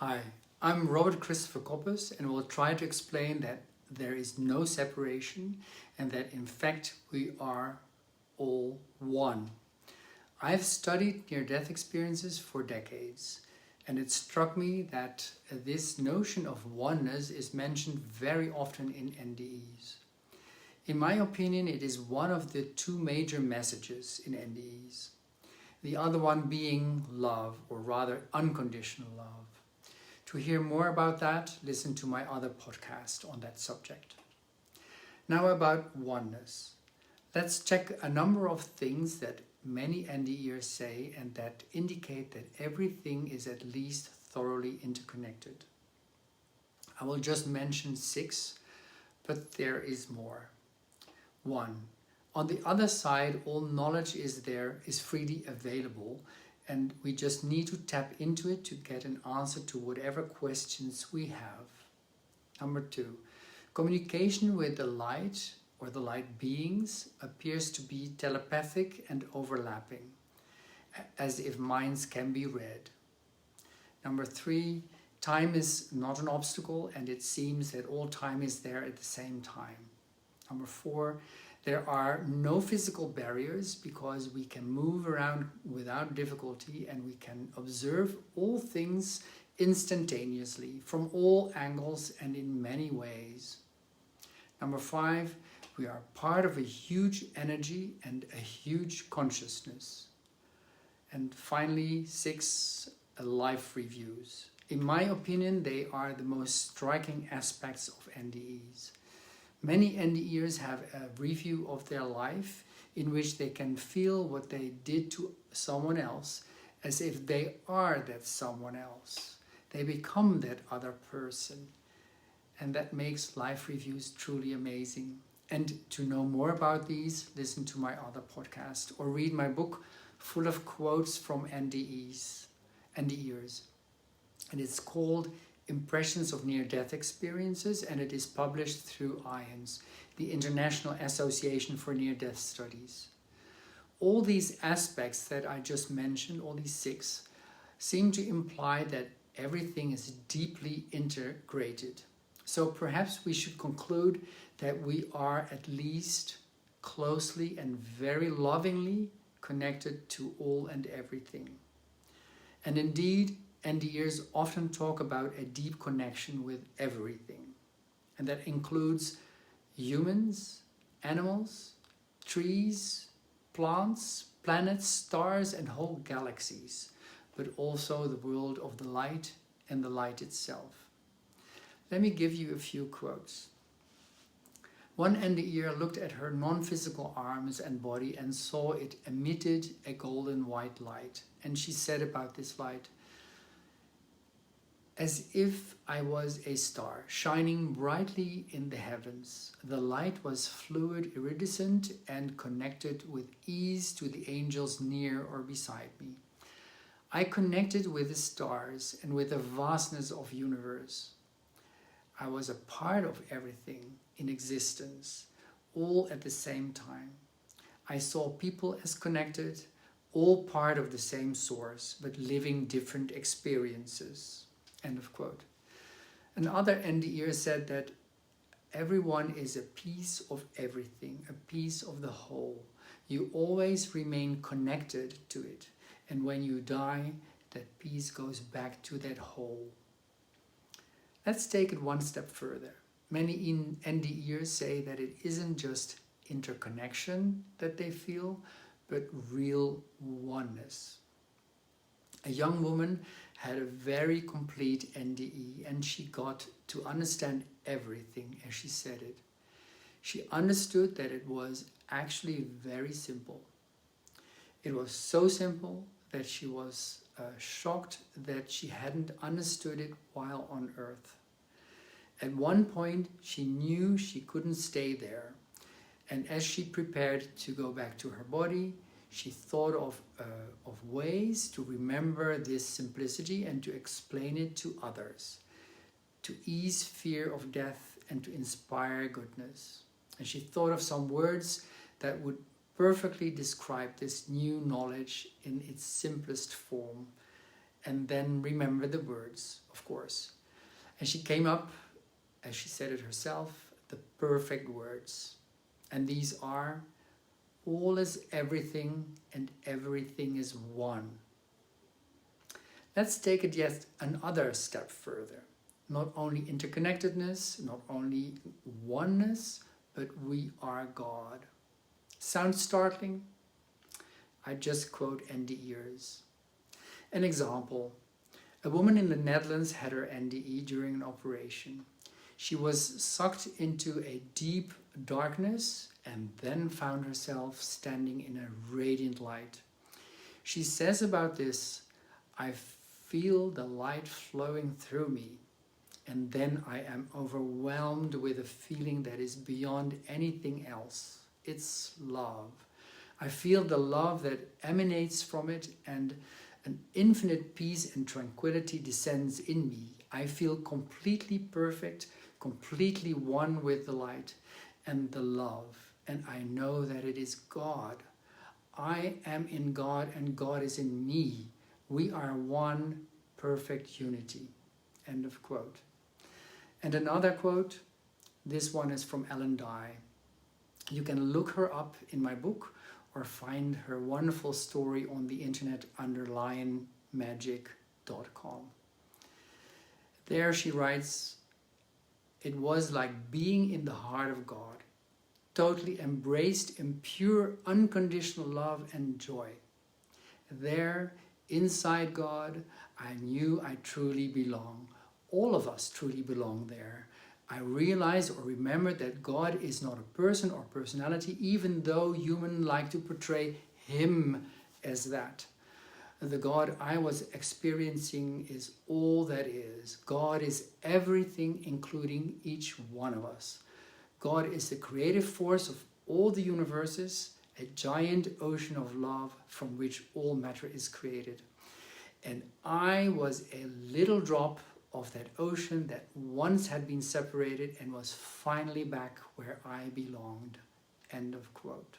Hi, I'm Robert Christopher Koppes and will try to explain that there is no separation and that in fact we are all one. I've studied near-death experiences for decades and it struck me that this notion of oneness is mentioned very often in NDEs. In my opinion, it is one of the two major messages in NDEs. The other one being love, or rather unconditional love. To hear more about that, listen to my other podcast on that subject. Now about oneness. Let's check a number of things that many NDErs say and that indicate that everything is at least thoroughly interconnected. I will just mention 6, but there is more. 1. On the other side, all knowledge is freely available, and we just need to tap into it to get an answer to whatever questions we have. Number 2, communication with the light or the light beings appears to be telepathic and overlapping, as if minds can be read. Number 3, time is not an obstacle, and it seems that all time is there at the same time. Number 4, there are no physical barriers because we can move around without difficulty and we can observe all things instantaneously from all angles and in many ways. Number 5, we are part of a huge energy and a huge consciousness. And finally, 6, life reviews. In my opinion, they are the most striking aspects of NDEs. Many NDErs have a review of their life in which they can feel what they did to someone else as if they are that someone else. They become that other person. And that makes life reviews truly amazing. And to know more about these, listen to my other podcast or read my book full of quotes from NDErs. And it's called Impressions of Near-Death Experiences, and it is published through IANS, the International Association for Near-Death Studies. All these aspects that I just mentioned, all these 6, seem to imply that everything is deeply integrated. So perhaps we should conclude that we are at least closely and very lovingly connected to all and everything. And indeed, NDErs often talk about a deep connection with everything. And that includes humans, animals, trees, plants, planets, stars, and whole galaxies, but also the world of the light and the light itself. Let me give you a few quotes. One NDEr looked at her non-physical arms and body and saw it emitted a golden white light. And she said about this light, "As if I was a star, shining brightly in the heavens. The light was fluid, iridescent, and connected with ease to the angels near or beside me. I connected with the stars and with the vastness of the universe. I was a part of everything in existence, all at the same time. I saw people as connected, all part of the same source, but living different experiences." End of quote. Another NDEr said that everyone is a piece of everything, a piece of the whole. You always remain connected to it, and when you die, that piece goes back to that whole. Let's take it one step further. Many NDErs say that it isn't just interconnection that they feel, but real oneness. A young woman had a very complete NDE and she got to understand everything as she said it. She understood that it was actually very simple. It was so simple that she was shocked that she hadn't understood it while on Earth. At one point, she knew she couldn't stay there. And as she prepared to go back to her body, she thought of ways to remember this simplicity and to explain it to others, to ease fear of death and to inspire goodness. And she thought of some words that would perfectly describe this new knowledge in its simplest form. and then remember the words, of course. And she came up, as she said it herself, the perfect words. And these are, all is everything and everything is one. Let's take it yet another step further. Not only interconnectedness, not only oneness, but we are God. Sounds startling? I just quote NDErs. An example. A woman in the Netherlands had her NDE during an operation. She was sucked into a deep darkness and then found herself standing in a radiant light. She says about this, I feel the light flowing through me, and then I am overwhelmed with a feeling that is beyond anything else. It's love. I feel the love that emanates from it, and an infinite peace and tranquility descends in me. I feel completely perfect, completely one with the light and the love, and I know that it is God. I am in God and God is in me. We are one perfect unity. End of quote. And another quote, this one is from Ellen Dye. You can look her up in my book or find her wonderful story on the internet under lionmagic.com. There she writes, it was like being in the heart of God, totally embraced in pure unconditional love and joy. There, inside God, I knew I truly belong. All of us truly belong there. I realized or remembered that God is not a person or personality, even though humans like to portray Him as that. The God I was experiencing is all that is. God is everything, including each one of us. God is the creative force of all the universes, a giant ocean of love from which all matter is created. And I was a little drop of that ocean that once had been separated and was finally back where I belonged. End of quote.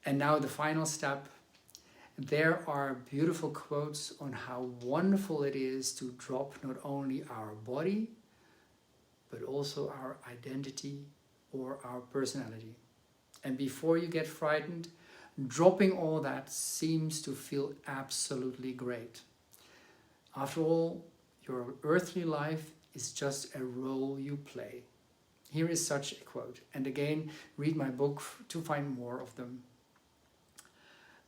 And now the final step. There are beautiful quotes on how wonderful it is to drop not only our body, but also our identity or our personality. And before you get frightened, dropping all that seems to feel absolutely great. After all, your earthly life is just a role you play. Here is such a quote, and again, read my book to find more of them.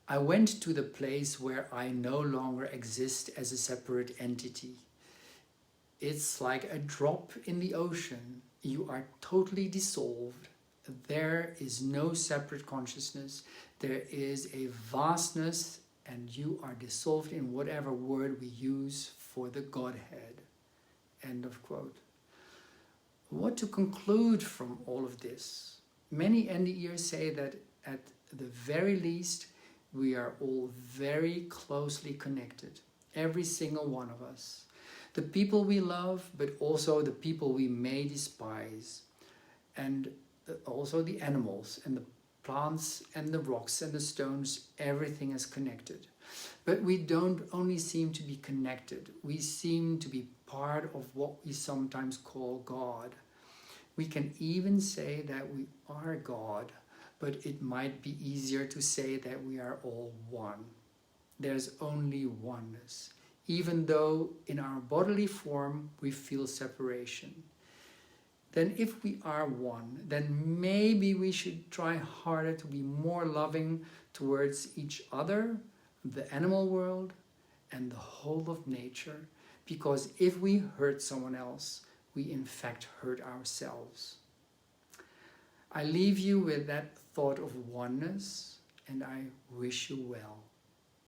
I went to the place where I no longer exist as a separate entity. It's like a drop in the ocean. You are totally dissolved. There is no separate consciousness. There is a vastness, and you are dissolved in whatever word we use for the Godhead. End of quote. What to conclude from all of this? Many NDErs say that at the very least, we are all very closely connected. Every single one of us. The people we love, but also the people we may despise. And also the animals and the plants and the rocks and the stones, everything is connected. But we don't only seem to be connected, we seem to be part of what we sometimes call God. We can even say that we are God, but it might be easier to say that we are all one. There's only oneness, even though in our bodily form we feel separation. Then if we are one, then maybe we should try harder to be more loving towards each other, the animal world, and the whole of nature. Because if we hurt someone else, we in fact hurt ourselves. I leave you with that thought of oneness, and I wish you well.